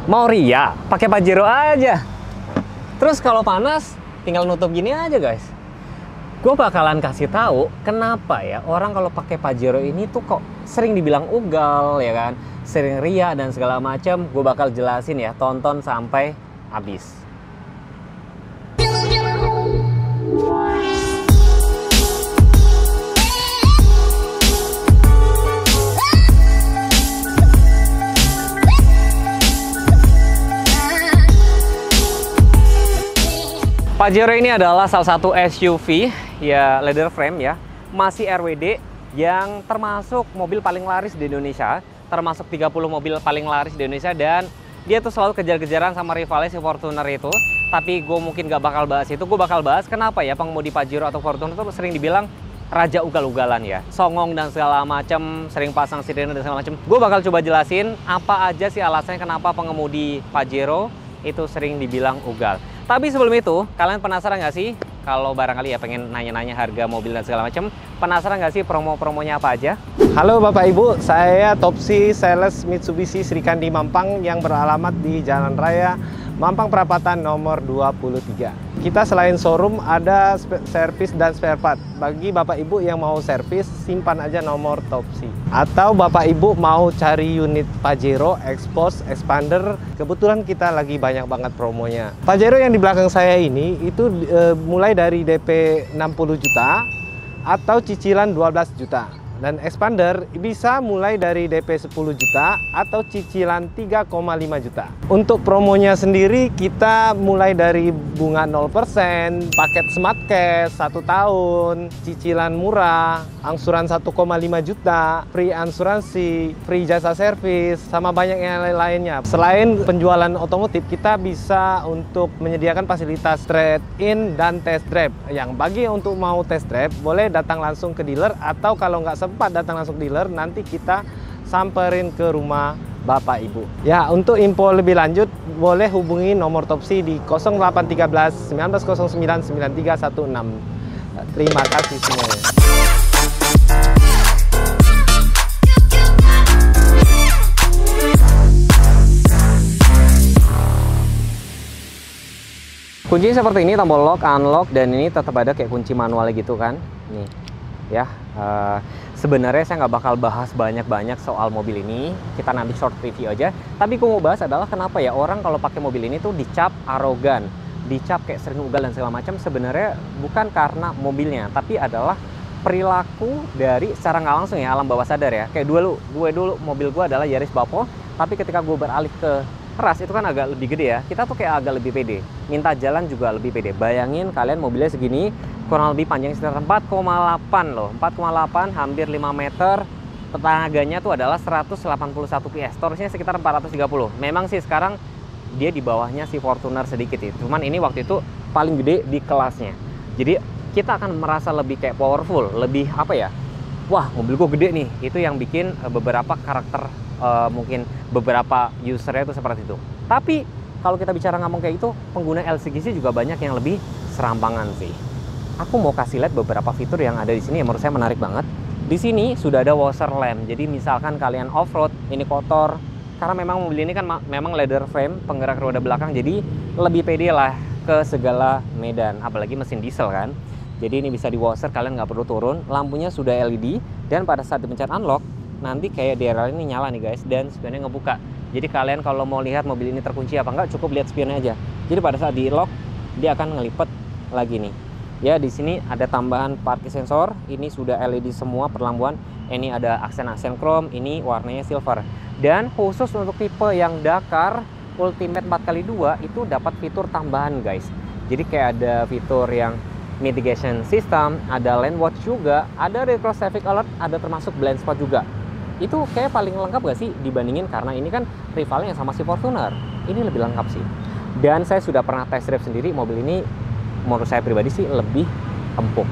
Mau ria, pakai Pajero aja. Terus kalau panas, tinggal nutup gini aja guys. Gue bakalan kasih tahu kenapa ya orang kalau pakai Pajero ini tuh kok sering dibilang ugal ya kan, sering ria dan segala macam. Gue bakal jelasin ya, tonton sampai habis. Pajero ini adalah salah satu SUV ya leather frame ya, masih RWD yang termasuk mobil paling laris di Indonesia, termasuk 30 mobil paling laris di Indonesia, dan dia tuh selalu kejar-kejaran sama rivalnya si Fortuner itu. Tapi gue mungkin gak bakal bahas itu, gue bakal bahas kenapa ya pengemudi Pajero atau Fortuner itu sering dibilang raja ugal-ugalan ya, songong dan segala macam, sering pasang sirene dan segala macam. Gue bakal coba jelasin apa aja sih alasannya kenapa pengemudi Pajero itu sering dibilang ugal. Tapi sebelum itu, kalian penasaran nggak sih kalau barangkali ya pengen nanya-nanya harga mobil dan segala macam? Penasaran nggak sih promo-promonya apa aja? Halo Bapak Ibu, saya Topsi Sales Mitsubishi Srikandi Mampang yang beralamat di Jalan Raya Mampang Perapatan nomor 23. Kita selain showroom ada servis dan spare part. Bagi Bapak Ibu yang mau servis, simpan aja nomor Topsi. Atau Bapak Ibu mau cari unit Pajero, Expose, Expander, kebetulan kita lagi banyak banget promonya. Pajero yang di belakang saya ini itu mulai dari DP 60 juta atau cicilan 12 juta. Dan Expander bisa mulai dari DP 10 juta atau cicilan 3,5 juta. Untuk promonya sendiri kita mulai dari bunga 0%, paket Smart Cash 1 tahun, cicilan murah, angsuran 1,5 juta, free asuransi, free jasa servis, sama banyak yang lainnya. Selain penjualan otomotif, kita bisa untuk menyediakan fasilitas trade-in dan test drive. Yang bagi untuk mau test drive, boleh datang langsung ke dealer, atau kalau nggak sempat datang langsung dealer, nanti kita samperin ke rumah Bapak Ibu. Ya, untuk info lebih lanjut boleh hubungi nomor Topsi di 0813 1909 9316. Terima kasih semuanya. Kuncinya seperti ini, tombol lock, unlock, dan ini tetap ada kayak kunci manual gitu kan. Nih ya, sebenarnya saya nggak bakal bahas banyak-banyak soal mobil ini, kita nanti short review aja. Tapi gue mau bahas adalah kenapa ya orang kalau pakai mobil ini tuh dicap arogan, dicap kayak sering ugal dan segala macam. Sebenarnya bukan karena mobilnya, tapi adalah perilaku dari secara nggak langsung ya, alam bawah sadar ya. Kayak gue dulu mobil gue adalah Yaris Bapo, tapi ketika gue beralih ke Ras itu kan agak lebih gede ya, kita tuh kayak agak lebih pede, minta jalan juga lebih pede. Bayangin kalian mobilnya segini, kurang lebih panjang sekitar 4,8 loh, 4,8 hampir 5 meter. Tenaganya tuh adalah 181 PS, torsinya sekitar 430. Memang sih sekarang dia di bawahnya si Fortuner sedikit itu, cuman ini waktu itu paling gede di kelasnya. Jadi kita akan merasa lebih kayak powerful, lebih apa ya, wah mobil gue gede nih. Itu yang bikin beberapa karakter mungkin beberapa usernya itu seperti itu. Tapi kalau kita bicara ngomong kayak itu, pengguna LCGC juga banyak yang lebih serampangan sih. Aku mau kasih lihat beberapa fitur yang ada di sini yang menurut saya menarik banget. Di sini sudah ada washer lamp. Jadi misalkan kalian off-road, ini kotor, karena memang mobil ini kan memang leather frame, penggerak roda belakang, jadi lebih pede lah ke segala medan, apalagi mesin diesel kan. Jadi ini bisa di washer, kalian nggak perlu turun. Lampunya sudah LED, dan pada saat dipencet unlock, nanti kayak DRL ini nyala nih guys, dan spionnya ngebuka. Jadi kalian kalau mau lihat mobil ini terkunci apa enggak, cukup lihat spionnya aja. Jadi pada saat di lock, dia akan ngelipet lagi nih. Ya, di sini ada tambahan parking sensor. Ini sudah LED semua perlampuan. Ini ada aksen-aksen chrome, ini warnanya silver. Dan khusus untuk tipe yang Dakar Ultimate 4x2 itu dapat fitur tambahan guys. Jadi kayak ada fitur yang mitigation system, ada lane watch juga, ada reverse traffic alert, ada termasuk blind spot juga. Itu kayak paling lengkap gak sih dibandingin, karena ini kan rivalnya sama si Fortuner. Ini lebih lengkap sih. Dan saya sudah pernah test drive sendiri, mobil ini menurut saya pribadi sih lebih empuk.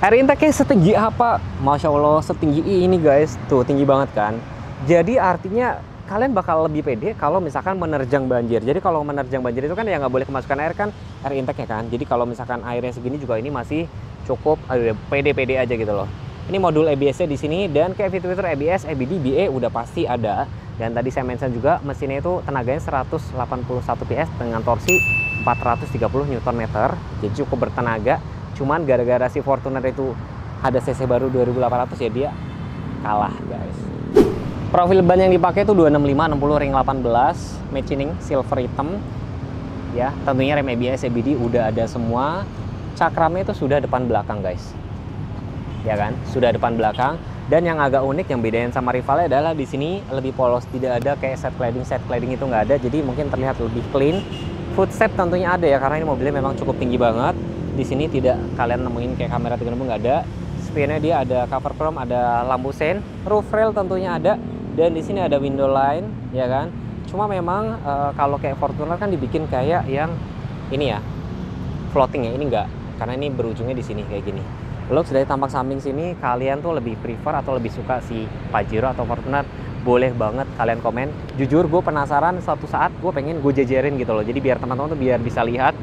Air intake-nya setinggi apa? Masya Allah, setinggi ini guys. Tuh, tinggi banget kan. Jadi artinya kalian bakal lebih pede kalau misalkan menerjang banjir. Jadi kalau menerjang banjir itu kan ya nggak boleh kemasukan air kan, air intake-nya kan. Jadi kalau misalkan airnya segini juga ini masih cukup pede-pede aja gitu loh. Ini modul ABS-nya di sini, dan kayak fitur-fitur ABS, ABD, BA udah pasti ada. Dan tadi saya mention juga mesinnya itu tenaganya 181 PS dengan torsi 430 Nm. Jadi cukup bertenaga. Cuman gara-gara si Fortuner itu ada cc baru 2800 ya dia kalah guys. Profil ban yang dipakai itu 265 60 ring 18 machining silver hitam. Ya, tentunya rem ABS CBD udah ada semua. Cakramnya itu sudah depan belakang guys. Ya kan? Sudah depan belakang. Dan yang agak unik yang bedain sama rivalnya adalah di sini lebih polos, tidak ada kayak set cladding itu nggak ada, jadi mungkin terlihat lebih clean. Footstep tentunya ada ya, karena ini mobilnya memang cukup tinggi banget. Di sini tidak kalian nemuin kayak kamera 360 nggak ada. Spionnya dia ada cover chrome, ada lampu sein, roof rail tentunya ada, dan di sini ada window line, ya kan. Cuma memang kalau kayak Fortuner kan dibikin kayak yang ini ya, floating ya, ini enggak, karena ini berujungnya di sini kayak gini. Looks dari tampak samping sini, kalian tuh lebih prefer atau lebih suka si Pajero atau Fortuner? Boleh banget kalian komen. Jujur gue penasaran, suatu saat gue pengen gue jajarin gitu loh. Jadi biar teman-teman tuh biar bisa lihat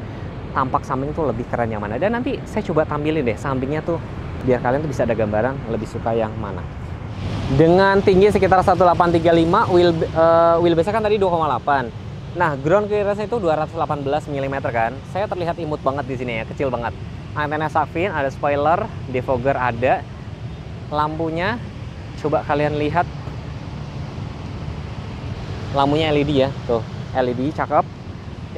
tampak samping tuh lebih keren yang mana. Dan nanti saya coba tampilin deh sampingnya tuh, biar kalian tuh bisa ada gambaran lebih suka yang mana. Dengan tinggi sekitar 1835, wheelbase kan tadi 2,8. Nah, ground clearance itu 218 mm kan. Saya terlihat imut banget di sini ya, kecil banget. Antena shark fin, ada spoiler, defogger ada. Lampunya coba kalian lihat. Lampunya LED ya, tuh. LED cakep.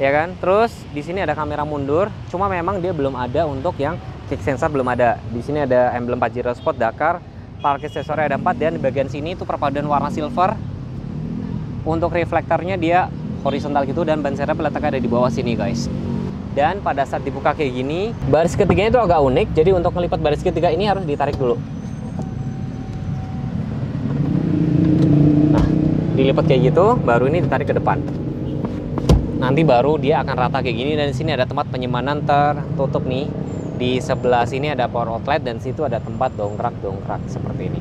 Ya kan? Terus di sini ada kamera mundur, cuma memang dia belum ada untuk yang kick sensor, belum ada. Di sini ada emblem Pajero Sport Dakar, park aksesoris ada 4, dan di bagian sini itu perpaduan warna silver. Untuk reflektornya dia horizontal gitu, dan ban serep letaknya ada di bawah sini guys. Dan pada saat dibuka kayak gini, baris ketiganya itu agak unik. Jadi untuk melipat baris ketiga ini harus ditarik dulu. Nah, dilipat kayak gitu, baru ini ditarik ke depan. Nanti baru dia akan rata kayak gini. Dan di sini ada tempat penyimpanan tertutup nih. Di sebelah sini ada power outlet, dan situ ada tempat dongkrak seperti ini.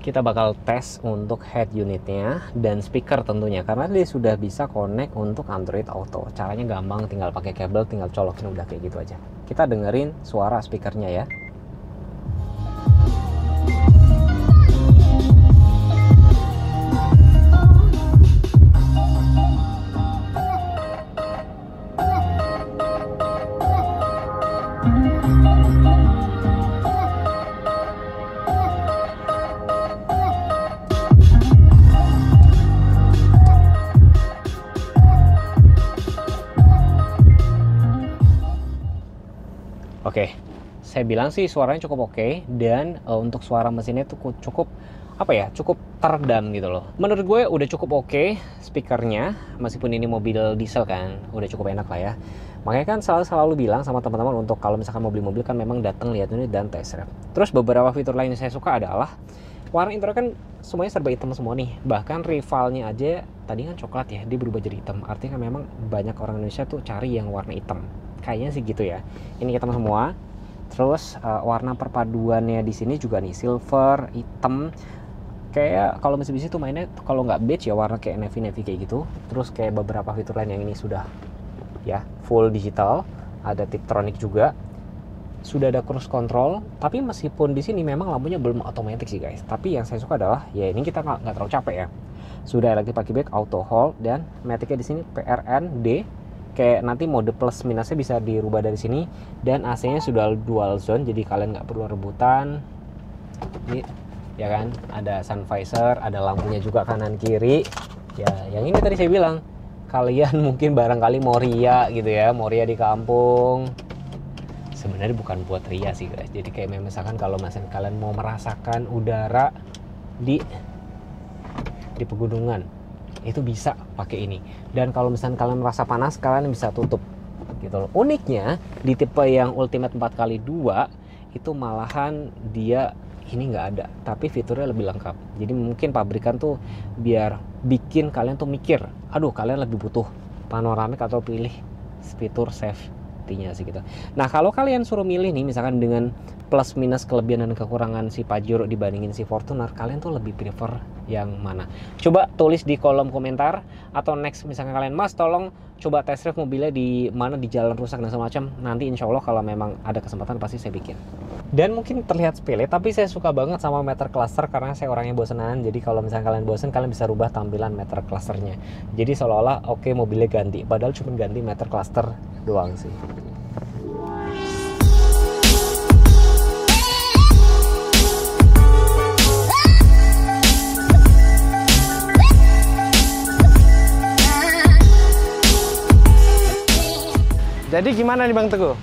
Kita bakal tes untuk head unitnya dan speaker tentunya, karena dia sudah bisa connect untuk Android Auto. Caranya gampang, tinggal pakai kabel, tinggal colokin, udah kayak gitu aja. Kita dengerin suara speakernya ya. Oke, saya bilang sih suaranya cukup oke, dan untuk suara mesinnya tuh cukup apa ya, cukup teredam gitu loh. Menurut gue udah cukup oke speakernya, meskipun ini mobil diesel kan, udah cukup enak lah ya. Makanya kan selalu bilang sama teman-teman untuk kalau misalkan mau beli mobil kan memang datang lihat unit dan test drive. Terus beberapa fitur lain yang saya suka adalah warna interior kan semuanya serba hitam semua nih. Bahkan rivalnya aja tadi kan coklat ya, dia berubah jadi hitam. Artinya kan memang banyak orang Indonesia tuh cari yang warna hitam. Kayaknya sih gitu ya. Ini hitam semua. Terus warna perpaduannya di sini juga nih silver, hitam. Kayak kalau Mitsubishi tuh mainnya kalau nggak beige ya warna kayak navy kayak gitu. Terus kayak beberapa fitur lain yang ini sudah ya full digital, ada Tiptronic juga. Sudah ada cruise control, tapi meskipun di sini memang lampunya belum otomatis sih guys. Tapi yang saya suka adalah ya ini kita nggak terlalu capek ya. Sudah electric parking brake, auto hold, dan maticnya di sini PRN D. Kayak nanti mode plus minusnya bisa dirubah dari sini, dan AC-nya sudah dual zone, jadi kalian nggak perlu rebutan. Ini ya kan, ada sun visor, ada lampunya juga kanan kiri. Ya, yang ini tadi saya bilang, kalian mungkin barangkali mau ria gitu ya, mau ria di kampung. Sebenarnya bukan buat ria sih guys. Jadi kayak misalkan kalau misalkan kalian mau merasakan udara di pegunungan, itu bisa pakai ini. Dan kalau misalkan kalian merasa panas, kalian bisa tutup gitu loh. Uniknya di tipe yang Ultimate 4x2 itu malahan dia ini nggak ada, tapi fiturnya lebih lengkap. Jadi mungkin pabrikan tuh biar bikin kalian tuh mikir, aduh kalian lebih butuh panoramik atau pilih fitur safety nantinya sih gitu. Nah kalau kalian suruh milih nih, misalkan dengan plus minus kelebihan dan kekurangan si Pajero dibandingin si Fortuner, kalian tuh lebih prefer yang mana? Coba tulis di kolom komentar, atau next misalkan kalian, Mas tolong coba test drive mobilnya di mana, di jalan rusak dan semacam. Nanti insya Allah kalau memang ada kesempatan pasti saya bikin. Dan mungkin terlihat sepele, tapi saya suka banget sama meter cluster karena saya orangnya bosenan. Jadi kalau misalnya kalian bosen, kalian bisa rubah tampilan meter clusternya. Jadi seolah-olah oke, mobilnya ganti, padahal cuma ganti meter cluster doang sih. Jadi gimana nih Bang Teguh?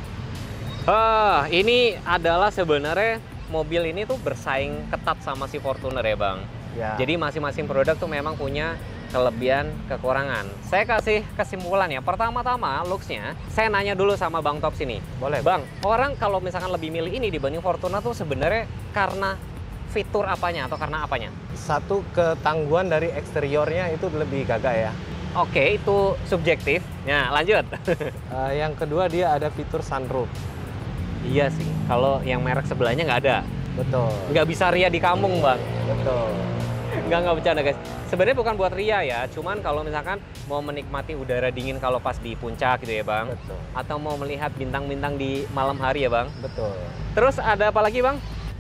Ini adalah sebenarnya mobil ini tuh bersaing ketat sama si Fortuner ya Bang. Ya. Jadi masing-masing produk tuh memang punya kelebihan, kekurangan. Saya kasih kesimpulan ya. Pertama-tama looks-nya, saya nanya dulu sama Bang Tops ini. Boleh. Bang, orang kalau misalkan lebih milih ini dibanding Fortuner tuh sebenarnya karena fitur apanya atau karena apanya? Satu, ketangguhan dari eksteriornya itu lebih gagah ya. Oke, itu subjektif. Nah, lanjut. Yang kedua, dia ada fitur sunroof. Iya sih, kalau yang merek sebelahnya nggak ada. Betul. Nggak bisa ria di kampung Bang. Betul. Nggak bercanda guys. Sebenarnya bukan buat ria ya, cuman kalau misalkan mau menikmati udara dingin kalau pas di puncak gitu ya Bang. Betul. Atau mau melihat bintang-bintang di malam hari ya Bang. Betul. Terus ada apa lagi Bang?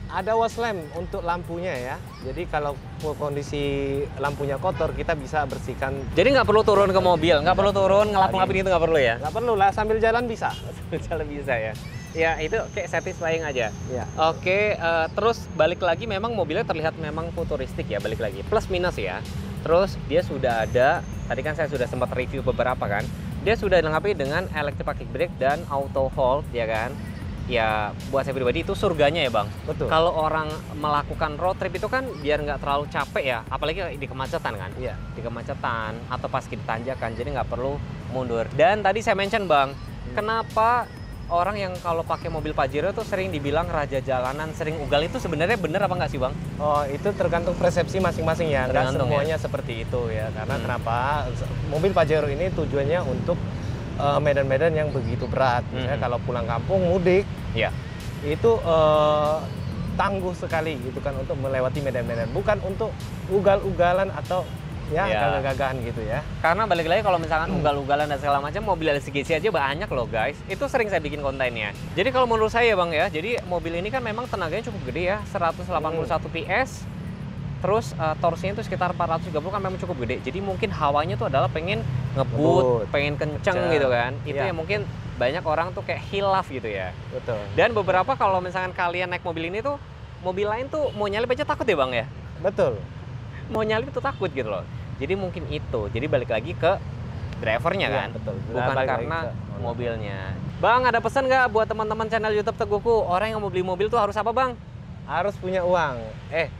Ada wash lamp untuk lampunya ya. Jadi kalau kondisi lampunya kotor, kita bisa bersihkan. Jadi nggak perlu turun ke mobil, nggak perlu turun ngelap-ngelapin itu nggak perlu ya? Nggak perlu lah, sambil jalan bisa. Jalan bisa ya. Ya itu kayak satisfying aja. Ya. Oke, terus balik lagi memang mobilnya terlihat memang futuristik ya, balik lagi. Plus minus ya. Terus dia sudah ada, tadi kan saya sudah sempat review beberapa kan. Dia sudah dilengkapi dengan electric parking brake dan auto hold ya kan. Ya buat saya pribadi itu surganya ya Bang. Betul. Kalau orang melakukan road trip itu kan biar nggak terlalu capek ya, apalagi di kemacetan kan. Iya. Di kemacetan atau pas di tanjakan, jadi nggak perlu mundur. Dan tadi saya mention Bang, kenapa orang yang kalau pakai mobil Pajero tuh sering dibilang raja jalanan, sering ugal, itu sebenarnya bener apa nggak sih Bang? Oh, itu tergantung persepsi masing-masing ya. Nggak Tergantung semuanya seperti itu ya. Karena kenapa? Mobil Pajero ini tujuannya untuk medan-medan yang begitu berat. Misalnya kalau pulang kampung mudik, Iya. itu tangguh sekali gitu kan untuk melewati medan-medan. Bukan untuk ugal-ugalan atau ya gagah-gagahan gitu ya. Karena balik lagi kalau misalkan ugal-ugalan dan segala macam, mobil LCGC aja banyak loh guys. Itu sering saya bikin kontennya. Jadi kalau menurut saya Bang ya, jadi mobil ini kan memang tenaganya cukup gede ya, 181 PS. Terus torsinya itu sekitar 430 kan memang cukup gede. Jadi mungkin hawanya tuh adalah pengen ngebut, pengen kenceng gitu kan. Itu yang mungkin banyak orang tuh kayak hilaf gitu ya. Betul. Dan beberapa kalau misalkan kalian naik mobil ini tuh, mobil lain tuh mau nyalip aja takut ya Bang ya? Betul. Mau nyalip tuh takut gitu loh. Jadi mungkin itu. Jadi balik lagi ke drivernya kan? Betul. Bukan karena mobilnya. Bang, ada pesan nggak buat teman-teman channel YouTube Teguhku? Orang yang mau beli mobil tuh harus apa Bang? Harus punya uang.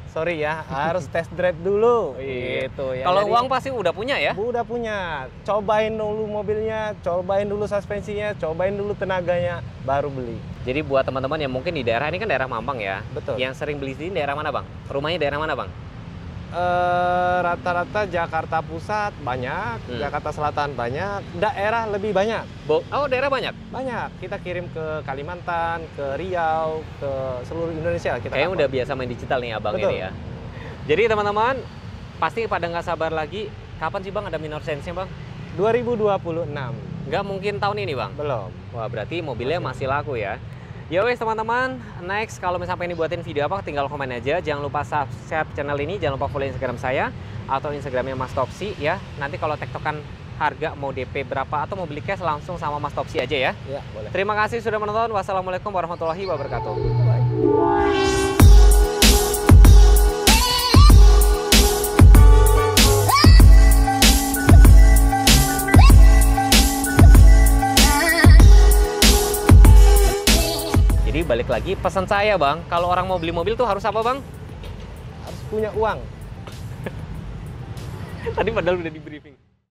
Sorry ya, harus test drive dulu. Gitu ya. Kalau Jadi, uang pasti udah punya ya? udah punya. Cobain dulu mobilnya, cobain dulu suspensinya, cobain dulu tenaganya, baru beli. Jadi buat teman-teman yang mungkin di daerah ini kan daerah Mampang ya. Betul. Yang sering beli di daerah mana Bang? Rumahnya daerah mana Bang? Rata-rata Jakarta Pusat banyak, Jakarta Selatan banyak, daerah lebih banyak. Oh, daerah banyak? Banyak. Kita kirim ke Kalimantan, ke Riau, ke seluruh Indonesia. Kayaknya udah biasa main digital nih abang. Betul. Ini ya. Jadi teman-teman pasti pada nggak sabar lagi. Kapan sih Bang ada minor change-nya Bang? 2026. Nggak mungkin tahun ini Bang? Belum. Wah berarti mobilnya masih laku ya. Ya wes teman-teman, next kalau misalnya pengen dibuatin video apa tinggal komen aja. Jangan lupa subscribe channel ini, jangan lupa follow Instagram saya atau Instagramnya Mas Topsi ya. Nanti kalau tektokan harga mau DP berapa atau mau beli cash langsung sama Mas Topsi aja ya. Ya, boleh. Terima kasih sudah menonton. Wassalamualaikum warahmatullahi wabarakatuh. Bye. Jadi balik lagi pesan saya Bang, kalau orang mau beli mobil tuh harus apa Bang? Harus punya uang. Tadi padahal udah di briefing.